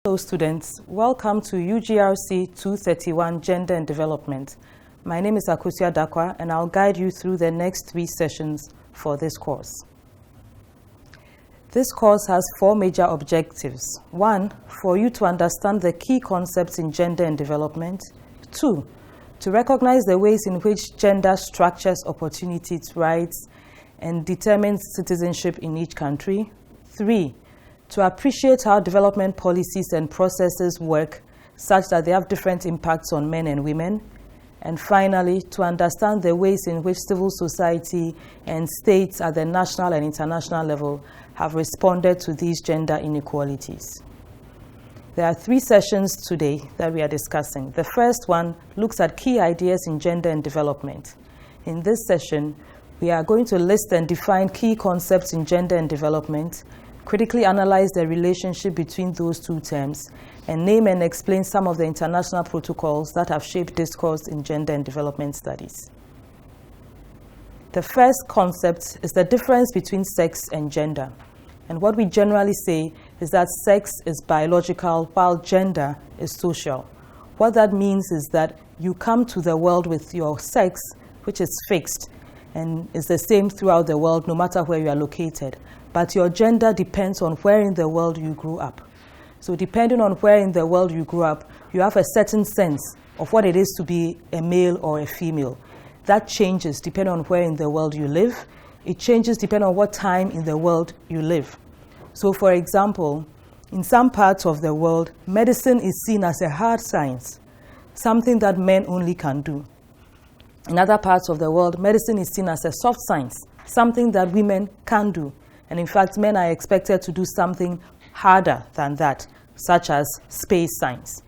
Hello students, welcome to UGRC 231 Gender and Development. My name is Akusia Dakwa and I'll guide you through the next 3 sessions for this course. This course has 4 major objectives. 1, for you to understand the key concepts in gender and development. 2, to recognize the ways in which gender structures opportunities, rights, and determines citizenship in each country. 3, to appreciate how development policies and processes work such that they have different impacts on men and women. And finally, to understand the ways in which civil society and states at the national and international level have responded to these gender inequalities. There are 3 sessions today that we are discussing. The first one looks at key ideas in gender and development. In this session, we are going to list and define key concepts in gender and development, critically analyze the relationship between those 2 terms, and name and explain some of the international protocols that have shaped discourse in gender and development studies. The first concept is the difference between sex and gender. And what we generally say is that sex is biological while gender is social. What that means is that you come to the world with your sex, which is fixed, and is the same throughout the world no matter where you are located. But your gender depends on where in the world you grew up. So depending on where in the world you grew up, you have a certain sense of what it is to be a male or a female. That changes depending on where in the world you live. It changes depending on what time in the world you live. So for example, in some parts of the world, medicine is seen as a hard science, something that men only can do. In other parts of the world, medicine is seen as a soft science, something that women can do. And in fact, men are expected to do something harder than that, such as space science.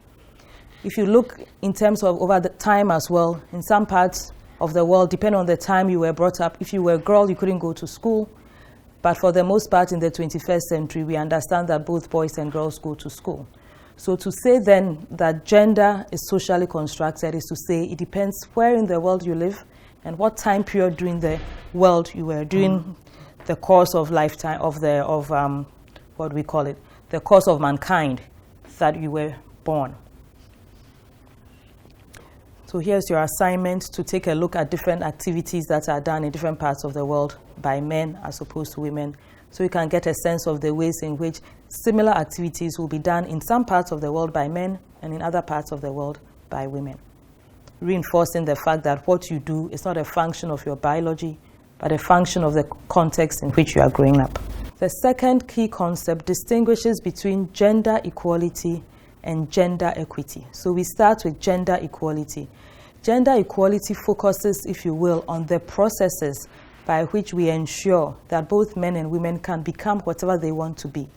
If you look in terms of over the time as well, in some parts of the world, depending on the time you were brought up, if you were a girl, you couldn't go to school. But for the most part in the 21st century, we understand that both boys and girls go to school. So to say then that gender is socially constructed is to say it depends where in the world you live and what time period during the world you were during the course of lifetime of the course of mankind that you were born. So here's your assignment to take a look at different activities that are done in different parts of the world by men as opposed to women, so you can get a sense of the ways in which similar activities will be done in some parts of the world by men and in other parts of the world by women, reinforcing the fact that what you do is not a function of your biology, but a function of the context in which you are growing up. The second key concept distinguishes between gender equality and gender equity. So we start with gender equality. Gender equality focuses, if you will, on the processes by which we ensure that both men and women can become whatever they want to be.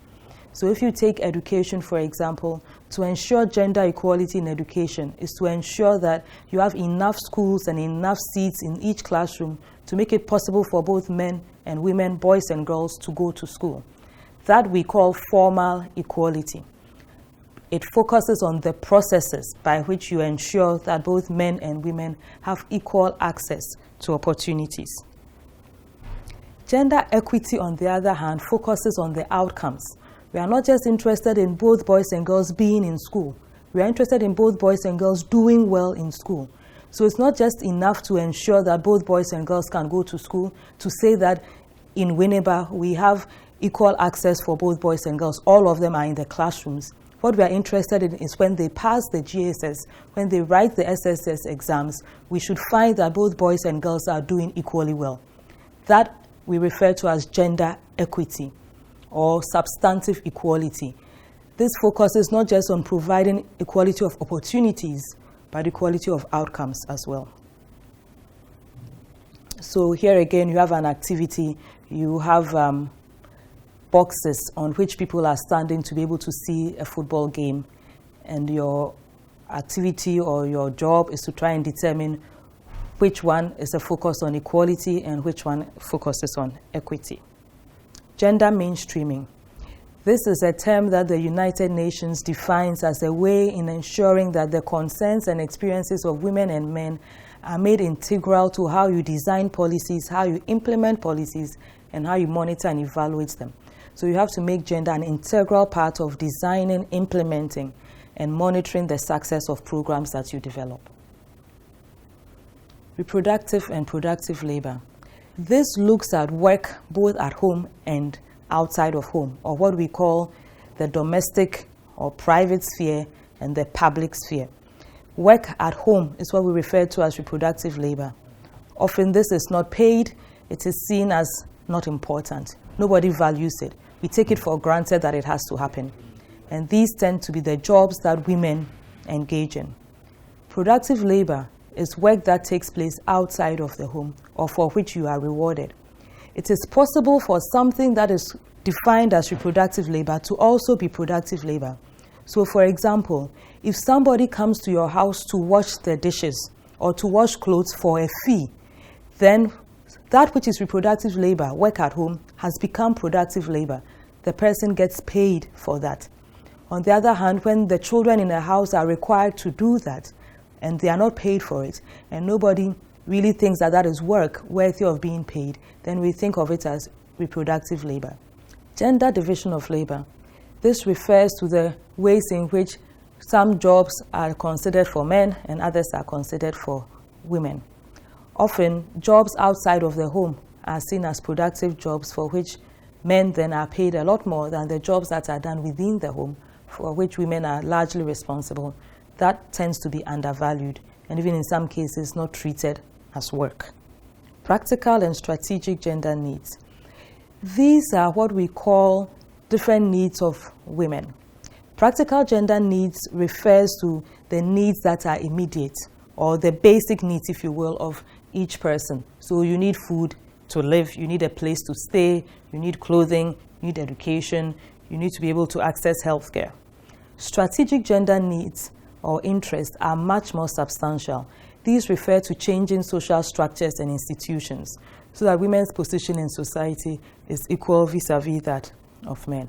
So if you take education, for example, to ensure gender equality in education is to ensure that you have enough schools and enough seats in each classroom to make it possible for both men and women, boys and girls to go to school. That we call formal equality. It focuses on the processes by which you ensure that both men and women have equal access to opportunities. Gender equity, on the other hand, focuses on the outcomes. We are not just interested in both boys and girls being in school. We are interested in both boys and girls doing well in school. So it's not just enough to ensure that both boys and girls can go to school, to say that in Winneba we have equal access for both boys and girls. All of them are in the classrooms. What we are interested in is when they pass the GSS, when they write the SSS exams, we should find that both boys and girls are doing equally well. That we refer to as gender equity or substantive equality. This focuses not just on providing equality of opportunities, but equality of outcomes as well. So here again, you have an activity, you have boxes on which people are standing to be able to see a football game, and your activity or your job is to try and determine which one is a focus on equality and which one focuses on equity. Gender mainstreaming. This is a term that the United Nations defines as a way in ensuring that the concerns and experiences of women and men are made integral to how you design policies, how you implement policies, and how you monitor and evaluate them. So you have to make gender an integral part of designing, implementing, and monitoring the success of programs that you develop. Reproductive and productive labor. This looks at work both at home and outside of home, or what we call the domestic or private sphere and the public sphere. Work at home is what we refer to as reproductive labor. Often this is not paid, it is seen as not important. Nobody values it. We take it for granted that it has to happen. And these tend to be the jobs that women engage in. Productive labor is work that takes place outside of the home or for which you are rewarded. It is possible for something that is defined as reproductive labor to also be productive labor. So for example, if somebody comes to your house to wash the dishes or to wash clothes for a fee, then that which is reproductive labor, work at home, has become productive labor. The person gets paid for that. On the other hand, when the children in a house are required to do that and they are not paid for it, and nobody really thinks that that is work worthy of being paid, then we think of it as reproductive labor. Gender division of labor. This refers to the ways in which some jobs are considered for men and others are considered for women. Often, jobs outside of the home are seen as productive jobs for which men then are paid a lot more than the jobs that are done within the home, for which women are largely responsible. That tends to be undervalued and even in some cases not treated as work. Practical and strategic gender needs. These are what we call different needs of women. Practical gender needs refers to the needs that are immediate, or the basic needs, if you will, of each person. So you need food to live, you need a place to stay, you need clothing, you need education, you need to be able to access healthcare. Strategic gender needs or interests are much more substantial. These refer to changing social structures and institutions so that women's position in society is equal vis-a-vis that of men.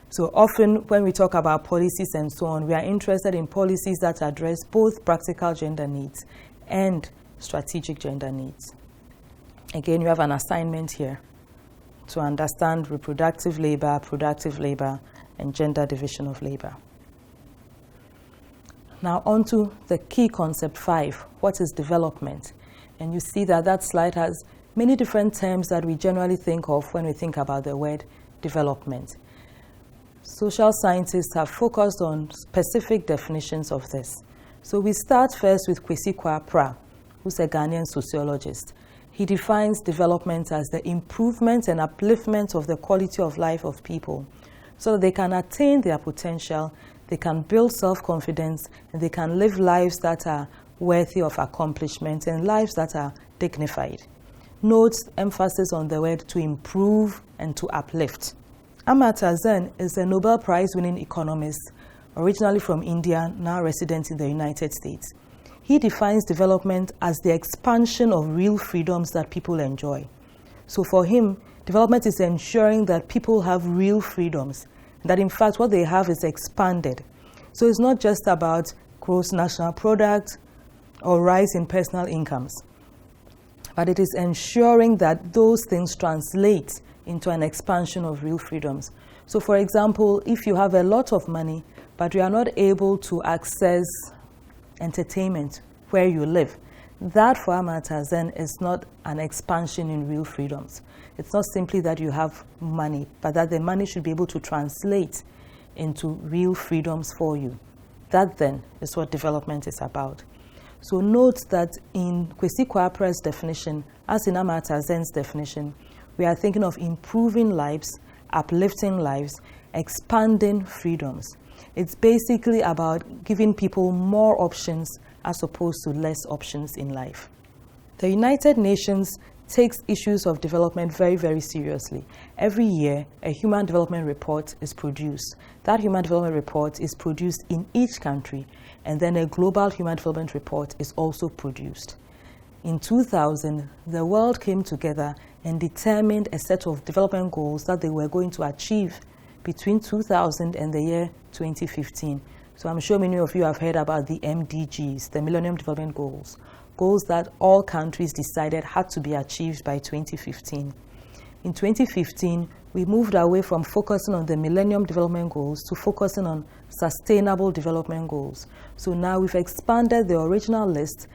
So often when we talk about policies and so on, we are interested in policies that address both practical gender needs and strategic gender needs. Again, you have an assignment here to understand reproductive labor, productive labor, and gender division of labor. Now on to the key concept 5, what is development? And you see that that slide has many different terms that we generally think of when we think about the word development. Social scientists have focused on specific definitions of this. So we start first with Kwesi Kwapra, who's a Ghanaian sociologist. He defines development as the improvement and upliftment of the quality of life of people so that they can attain their potential, they can build self-confidence, and they can live lives that are worthy of accomplishment and lives that are dignified. Notes emphasis on the word to improve and to uplift. Amartya Sen is a Nobel Prize-winning economist, originally from India, now resident in the United States. He defines development as the expansion of real freedoms that people enjoy. So for him, development is ensuring that people have real freedoms, that in fact what they have is expanded. So it's not just about gross national product or rise in personal incomes, but it is ensuring that those things translate into an expansion of real freedoms. So for example, if you have a lot of money, but you are not able to access entertainment where you live, that for Amartya Sen is not an expansion in real freedoms. It's not simply that you have money, but that the money should be able to translate into real freedoms for you. That then is what development is about. So note that in Kwesi Kwapra's definition, as in Amartya Sen's definition, we are thinking of improving lives, uplifting lives, expanding freedoms. It's basically about giving people more options as opposed to less options in life. The United Nations takes issues of development very, very seriously. Every year, a Human Development Report is produced. That Human Development Report is produced in each country, and then a Global Human Development Report is also produced. In 2000, the world came together and determined a set of development goals that they were going to achieve between 2000 and the year 2015. So I'm sure many of you have heard about the MDGs, the Millennium Development Goals, goals that all countries decided had to be achieved by 2015. In 2015, we moved away from focusing on the Millennium Development Goals to focusing on Sustainable Development Goals. So now we've expanded the original list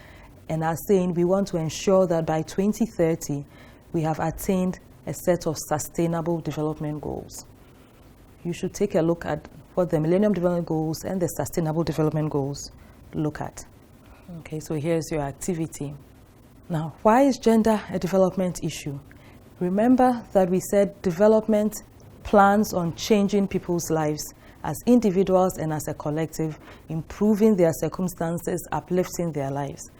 and are saying we want to ensure that by 2030, we have attained a set of Sustainable Development Goals. You should take a look at what the Millennium Development Goals and the Sustainable Development Goals look at. Okay, so here's your activity. Now, why is gender a development issue? Remember that we said development plans on changing people's lives as individuals and as a collective, improving their circumstances, uplifting their lives.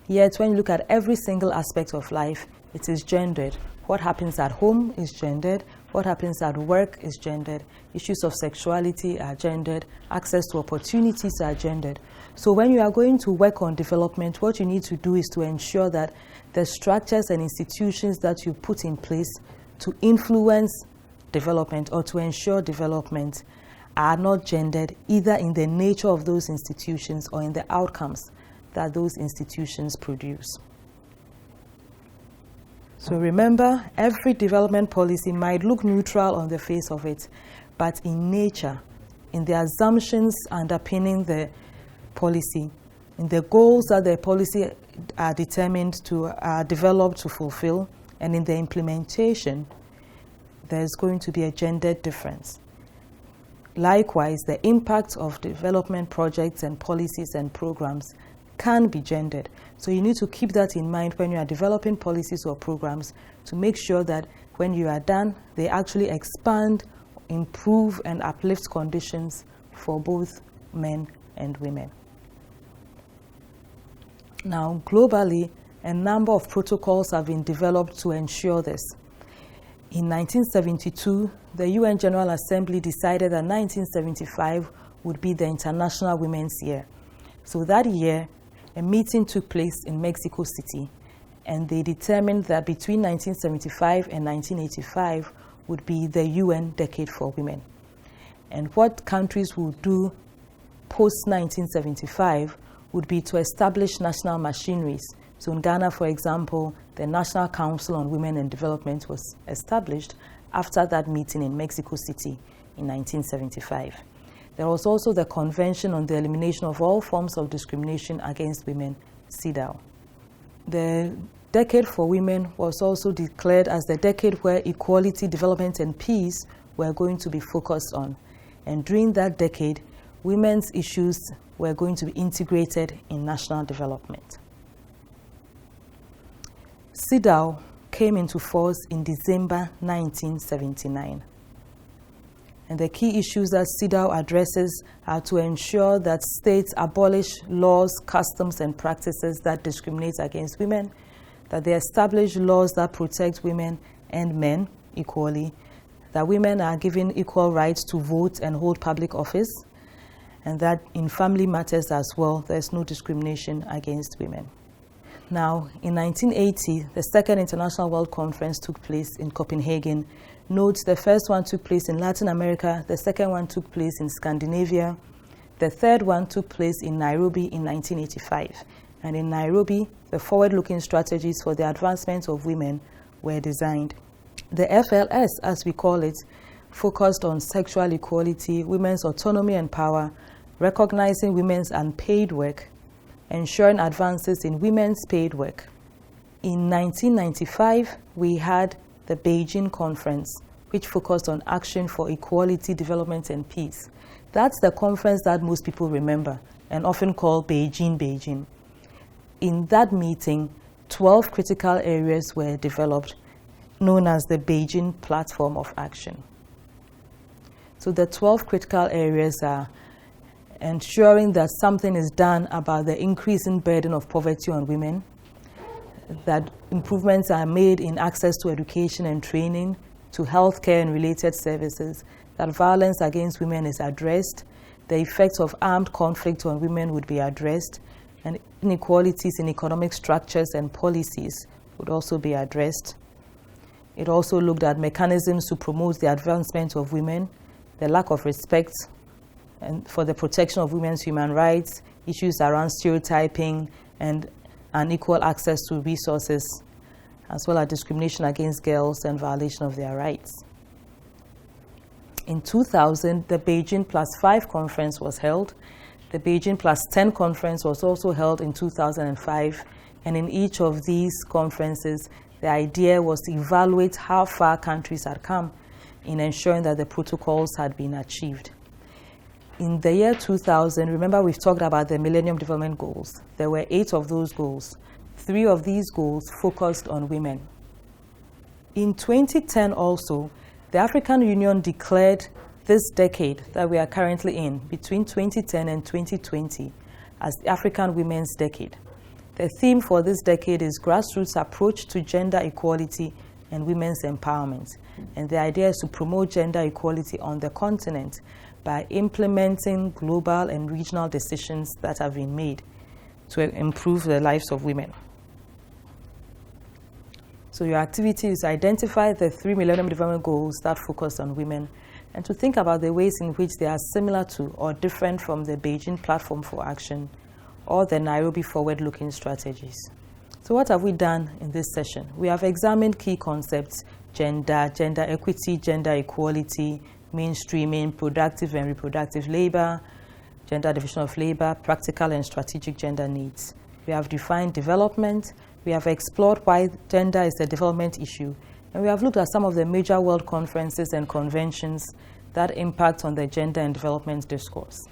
Yet, when you look at every single aspect of life, it is gendered. What happens at home is gendered. What happens at work is gendered. Issues of sexuality are gendered. Access to opportunities are gendered. So when you are going to work on development, what you need to do is to ensure that the structures and institutions that you put in place to influence development or to ensure development are not gendered, either in the nature of those institutions or in the outcomes that those institutions produce. So remember, every development policy might look neutral on the face of it, but in nature, in the assumptions underpinning the policy, in the goals that the policy are developed to fulfill, and in the implementation, there's going to be a gender difference. Likewise, the impact of development projects and policies and programs can be gendered. So you need to keep that in mind when you are developing policies or programs to make sure that when you are done, they actually expand, improve, and uplift conditions for both men and women. Now, globally, a number of protocols have been developed to ensure this. In 1972, the UN General Assembly decided that 1975 would be the International Women's Year. So that year, a meeting took place in Mexico City, and they determined that between 1975 and 1985 would be the UN Decade for Women. And what countries would do post-1975 would be to establish national machineries. So in Ghana, for example, the National Council on Women and Development was established after that meeting in Mexico City in 1975. There was also the Convention on the Elimination of All Forms of Discrimination Against Women, CEDAW. The Decade for Women was also declared as the decade where equality, development, and peace were going to be focused on. And during that decade, women's issues were going to be integrated in national development. CEDAW came into force in December 1979. And the key issues that CEDAW addresses are to ensure that states abolish laws, customs, and practices that discriminate against women, that they establish laws that protect women and men equally, that women are given equal rights to vote and hold public office, and that in family matters as well, there's no discrimination against women. Now, in 1980, the Second International World Conference took place in Copenhagen. Note, the first one took place in Latin America, the second one took place in Scandinavia, the third one took place in Nairobi in 1985. And in Nairobi, the forward-looking strategies for the advancement of women were designed. The FLS, as we call it, focused on sexual equality, women's autonomy and power, recognizing women's unpaid work, ensuring advances in women's paid work. In 1995, we had the Beijing Conference, which focused on action for equality, development, and peace. That's the conference that most people remember and often call Beijing. In that meeting, 12 critical areas were developed, known as the Beijing Platform of Action. So the 12 critical areas are ensuring that something is done about the increasing burden of poverty on women, that improvements are made in access to education and training, to healthcare and related services, that violence against women is addressed, the effects of armed conflict on women would be addressed, and inequalities in economic structures and policies would also be addressed. It also looked at mechanisms to promote the advancement of women, the lack of respect and for the protection of women's human rights, issues around stereotyping and unequal access to resources, as well as discrimination against girls and violation of their rights. In 2000, the Beijing +5 conference was held. The Beijing +10 conference was also held in 2005, and in each of these conferences, the idea was to evaluate how far countries had come in ensuring that the protocols had been achieved. In the year 2000, remember we've talked about the Millennium Development Goals. There were 8 of those goals. 3 of these goals focused on women. In 2010 also, the African Union declared this decade that we are currently in, between 2010 and 2020, as the African Women's Decade. The theme for this decade is grassroots approach to gender equality and women's empowerment. And the idea is to promote gender equality on the continent by implementing global and regional decisions that have been made to improve the lives of women. So your activity is to identify the 3 Millennium Development Goals that focus on women and to think about the ways in which they are similar to or different from the Beijing Platform for Action or the Nairobi Forward-Looking Strategies. So what have we done in this session? We have examined key concepts: gender, gender equity, gender equality, mainstreaming, productive and reproductive labor, gender division of labor, practical and strategic gender needs. We have defined development. We have explored why gender is a development issue. And we have looked at some of the major world conferences and conventions that impact on the gender and development discourse.